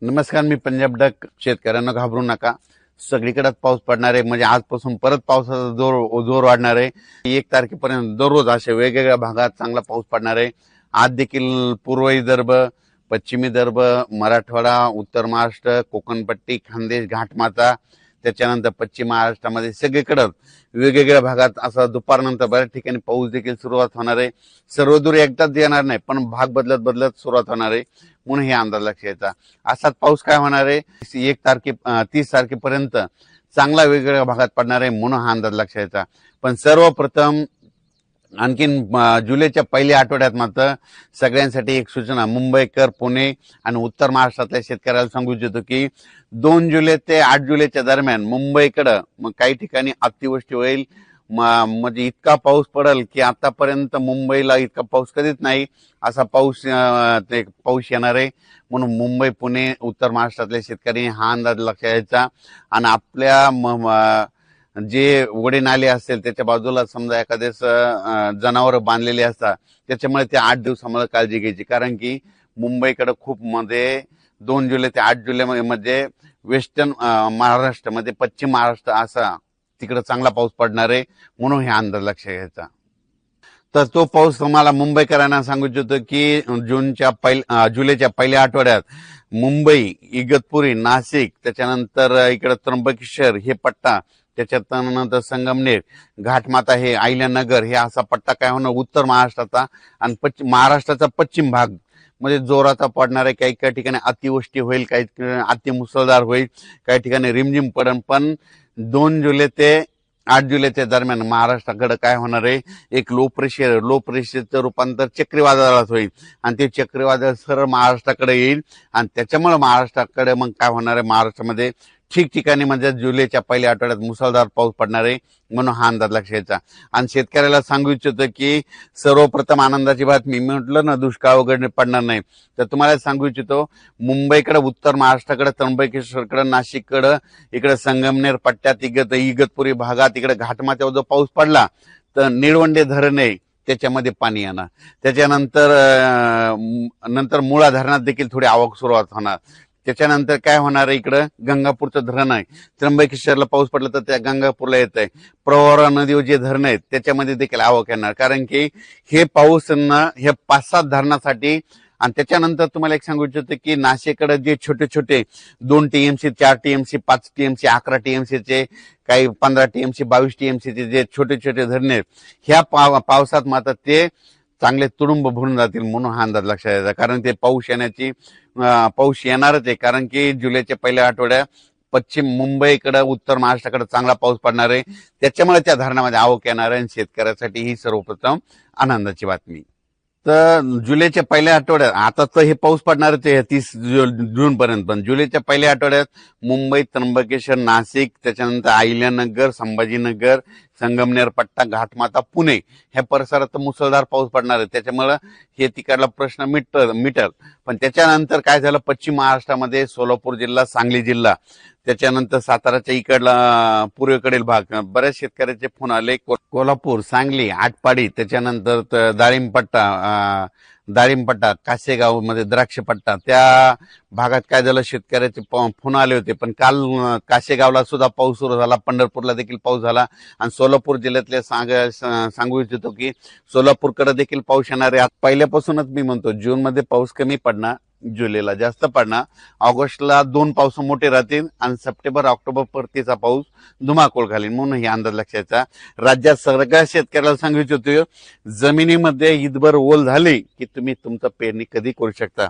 नमस्कार, मी पंजाब डक. शेतकऱ्यांना घाबरू नका. सगळीकडे पाऊस पडणार आहे. म्हणजे आजपासून परत पावसाचा जोर वाढणार आहे. 1 तारखेपर्यंत दररोज अशा वेगवेगळ्या भागात चांगला पाऊस पडणार आहे. आज देखील पूर्व विदर्भ, पश्चिम विदर्भ, मराठवाडा, उत्तर महाराष्ट्र, कोकणपट्टी, खानदेश, घाटमाता, त्याच्यानंतर पश्चिम महाराष्ट्रामध्ये सगळीकडे वेगवेगळ्या भागात असा दुपारनंतर बऱ्याच ठिकाणी पाऊस देखील सुरुवात होणार आहे. सर्वदूर एकदाच येणार नाही, पण भाग बदलत बदलत सुरुवात होणार आहे. म्हणून हे अंदाज लक्षात घ्यायचा. असाच पाऊस काय होणार आहे, 30 तारखेपर्यंत चांगला वेगवेगळ्या भागात पडणार आहे. म्हणून हा अंदाज लक्षात घ्यायचा. पण सर्वप्रथम आणखीन जुलैच्या पहिल्या आठवड्यात मात्र सगळ्यांसाठी एक सूचना. मुंबईकर, पुणे आणि उत्तर महाराष्ट्रातल्या शेतकऱ्याला सांगू इच्छितो की 2 जुलै ते 8 जुलैच्या दरम्यान मुंबईकडं मग काही ठिकाणी अतिवृष्टी होईल. म्हणजे इतका पाऊस पडेल की आतापर्यंत मुंबईला इतका पाऊस कधीच नाही असा पाऊस येणार आहे. म्हणून मुंबई, पुणे, उत्तर महाराष्ट्रातल्या शेतकरी हा अंदाज लक्षात घ्यायचा. आणि आपल्या जे वडे नाले असतील त्याच्या बाजूला समजा एखाद्याच जनावर बांधलेले असतात, त्याच्यामुळे ते 8 दिवसामध्ये काळजी घ्यायची. कारण की मुंबईकडे खूप मध्ये 2 जुलै ते 8 जुलै मध्ये वेस्टर्न महाराष्ट्र मध्ये पश्चिम महाराष्ट्र असा तिकडे चांगला पाऊस पडणार आहे. म्हणून हे अंदाज लक्षात घ्यायचा. तर तो पाऊस तुम्हाला मुंबईकरांना सांगू इच्छितो की जुलैच्या पहिल्या आठवड्यात मुंबई, इगतपुरी, नाशिक, त्याच्यानंतर इकडे त्र्यंबकेश्वर हे पट्टा, त्याच्यानंतर संगमनेर, घाटमाता, हे अहिल्यानगर, हे असा पट्टा काय होणार उत्तर महाराष्ट्राचा आणि महाराष्ट्राचा पश्चिम भाग म्हणजे जोराचा पडणार आहे. काही काही ठिकाणी अतिवृष्टी होईल, काही ठिकाणी अतिमुसळधार होईल, काही ठिकाणी रिमझिम पडेल. पण 2 जुलै ते 8 जुलैच्या दरम्यान महाराष्ट्राकडे काय होणार आहे, एक लो प्रेशरचं रूपांतर चक्रीवादळात होईल आणि ते चक्रीवादळ सरळ महाराष्ट्राकडे येईल. आणि त्याच्यामुळे महाराष्ट्राकडे मग काय होणार आहे, महाराष्ट्रामध्ये ठिकठिकाणी म्हणजे जुलैच्या पहिल्या आठवड्यात मुसळधार पाऊस पडणार आहे. म्हणून हा अंदाज लक्षात घ्यायचा. आणि शेतकऱ्याला सांगू इच्छितो की सर्वप्रथम आनंदाची बातमी, मी म्हटलं ना दुष्काळ वगैरे पडणार नाही, तर तुम्हाला सांगू इच्छितो मुंबईकडे, उत्तर महाराष्ट्राकडे, त्र्यंबकेश्वरकडे, नाशिककडे, इकडे संगमनेर पट्ट्यात, इगतपुरी भागात, इकडे घाटमाथ्यावर जो पाऊस पडला तर निळवंडे धरण आहे त्याच्यामध्ये पाणी येणार. त्याच्यानंतर मुळा धरणात देखील थोडी आवक सुरुवात होणार. त्याच्यानंतर काय होणार आहे, इकडं गंगापूरचं धरण आहे, त्र्यंबकेश्वरला पाऊस पडला तर त्या गंगापूरला येत आहे. प्रवरा नदीवर जे धरण आहेत त्याच्यामध्ये देखील आवक येणार. कारण की हे पाऊस हे 5-7 धरणासाठी. आणि त्याच्यानंतर तुम्हाला एक सांगू इच्छितो की नाशिककडे जे छोटे छोटे 2 TMC, 4 TMC, 5 TMC, 11 TMCचे, काही 15 TMC, 22 TMCचे जे छोटे छोटे धरणे आहेत, ह्या पावसात मात्र ते चांगले तुडुंब भरून जातील. म्हणून हा अंदाज लक्षात द्यायचा. कारण ते पाऊस येणारच आहे. कारण की जुलैच्या पहिल्या आठवड्यात पश्चिम मुंबईकडे, उत्तर महाराष्ट्राकडे चांगला पाऊस पडणार आहे. त्याच्यामुळे त्या धरणामध्ये आवक येणार आहे. आणि शेतकऱ्यासाठी ही सर्वप्रथम आनंदाची बातमी. तर जुलैच्या पहिल्या आठवड्यात, आता तर हे पाऊस पडणारच आहे 30 जून पर्यंत, पण जुलैच्या पहिल्या आठवड्यात मुंबई, त्र्यंबकेश्वर, नाशिक, त्याच्यानंतर अहिल्यानगर, संभाजीनगर, संगमनेर पट्टा, घाटमाता, पुणे ह्या परिसरात मुसळधार पाऊस पडणार आहे. त्याच्यामुळे हे तिकडला प्रश्न मिटल. पण त्याच्यानंतर काय झालं, पश्चिम महाराष्ट्रामध्ये सोलापूर जिल्हा, सांगली जिल्हा, त्याच्यानंतर साताराच्या इकडला पूर्वेकडील भाग, बऱ्याच शेतकऱ्याचे फोन आले. कोल्हापूर, सांगली, आटपाडी, त्याच्यानंतर दाळिंबपट्टा, कासेगाव मध्ये द्राक्ष पट्टा, त्या भागात काय झालं, शेतकऱ्याचे फोन आले होते. पण काल कासेगावला सुद्धा पाऊस सुरू झाला, पंढरपूरला देखील पाऊस झाला. आणि सोलापूर जिल्ह्यातले सांगू इच्छितो की सोलापूरकडे देखील पाऊस येणार आहे. पहिल्यापासूनच मी म्हणतो जून मध्ये पाऊस कमी पडणार, जुलैला जास्त पडणार, ऑगस्टला 2 पाऊस मोठे राहतील आणि सप्टेंबर, ऑक्टोबर परतीचा पाऊस धुमाकूळ घालील. म्हणून हे अंदाज लक्षाचा. राज्यात सगळ्या शेतकऱ्याला सांगू इच्छितो, जमिनीमध्ये हितभर ओल झाली की तुम्ही तुमचं पेरणी कधी करू शकता.